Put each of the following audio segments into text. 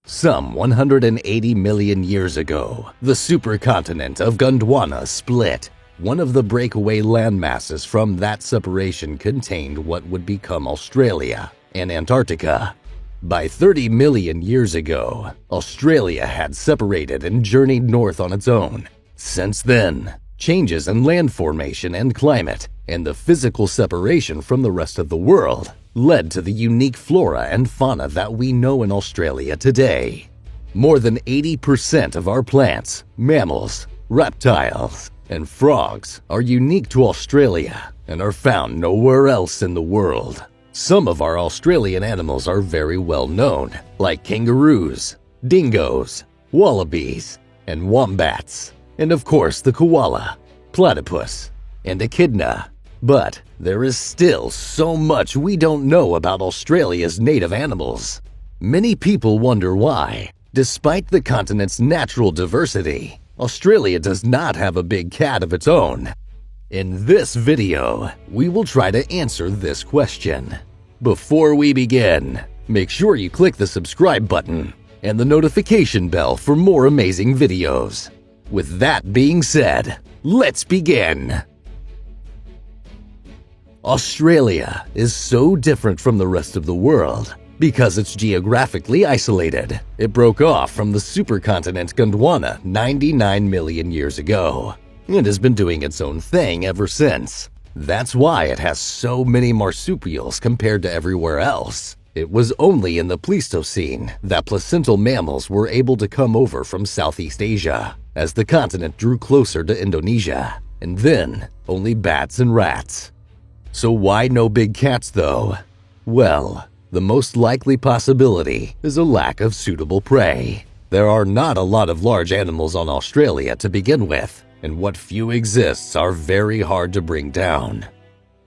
Some 180 million years ago, the supercontinent of Gondwana split. One of the breakaway landmasses from that separation contained what would become Australia and Antarctica. By 30 million years ago, Australia had separated and journeyed north on its own. Since then, changes in land formation and climate, and the physical separation from the rest of the world, led to the unique flora and fauna that we know in Australia today. More than 80% of our plants, mammals, reptiles, and frogs are unique to Australia and are found nowhere else in the world. Some of our Australian animals are very well known, like kangaroos, dingoes, wallabies, and wombats, and of course the koala, platypus, and echidna. But there is still so much we don't know about Australia's native animals. Many people wonder why, despite the continent's natural diversity, Australia does not have a big cat of its own. In this video, we will try to answer this question. Before we begin, make sure you click the subscribe button and the notification bell for more amazing videos. With that being said, let's begin. Australia is so different from the rest of the world because it's geographically isolated. It broke off from the supercontinent Gondwana 99 million years ago and has been doing its own thing ever since. That's why it has so many marsupials compared to everywhere else. It was only in the Pleistocene that placental mammals were able to come over from Southeast Asia as the continent drew closer to Indonesia, and then only bats and rats. So why no big cats though? Well, the most likely possibility is a lack of suitable prey. There are not a lot of large animals on Australia to begin with, and what few exists are very hard to bring down.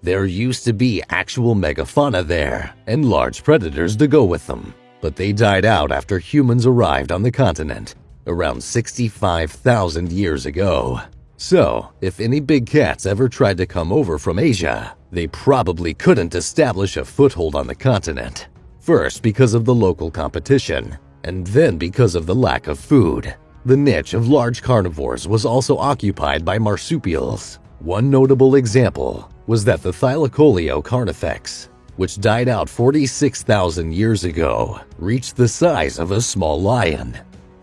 There used to be actual megafauna there and large predators to go with them, but they died out after humans arrived on the continent around 65,000 years ago. So, if any big cats ever tried to come over from Asia, they probably couldn't establish a foothold on the continent. First because of the local competition, and then because of the lack of food. The niche of large carnivores was also occupied by marsupials. One notable example was that the Thylacoleo carnifex, which died out 46,000 years ago, reached the size of a small lion.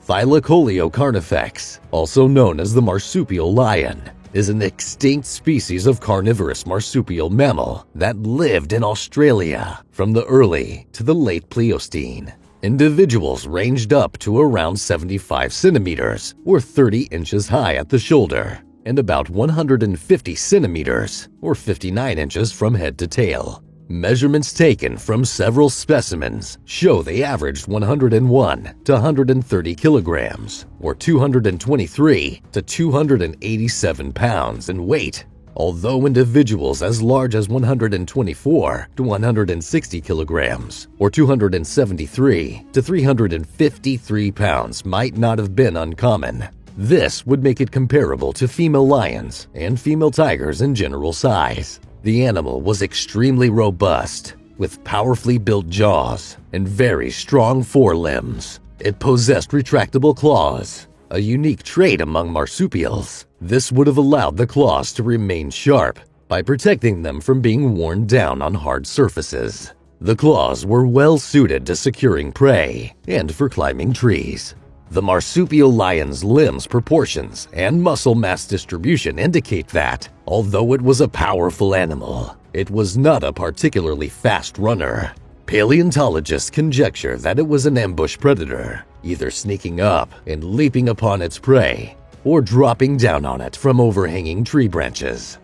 Thylacoleo carnifex, also known as the marsupial lion, is an extinct species of carnivorous marsupial mammal that lived in Australia from the early to the late Pleistocene. Individuals ranged up to around 75 centimeters or 30 inches high at the shoulder and about 150 centimeters or 59 inches from head to tail. Measurements taken from several specimens show they averaged 101 to 130 kilograms or 223 to 287 pounds in weight, although individuals as large as 124 to 160 kilograms or 273 to 353 pounds might not have been uncommon. This would make it comparable to female lions and female tigers in general size. The animal was extremely robust, with powerfully built jaws and very strong forelimbs. It possessed retractable claws, a unique trait among marsupials. This would have allowed the claws to remain sharp by protecting them from being worn down on hard surfaces. The claws were well suited to securing prey and for climbing trees. The marsupial lion's limbs proportions and muscle mass distribution indicate that, although it was a powerful animal, it was not a particularly fast runner. Paleontologists conjecture that it was an ambush predator, either sneaking up and leaping upon its prey, or dropping down on it from overhanging tree branches.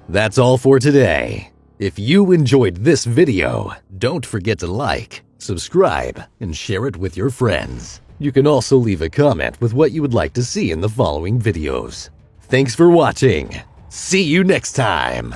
That's all for today. If you enjoyed this video, don't forget to like, subscribe, and share it with your friends. You can also leave a comment with what you would like to see in the following videos. Thanks for watching. See you next time.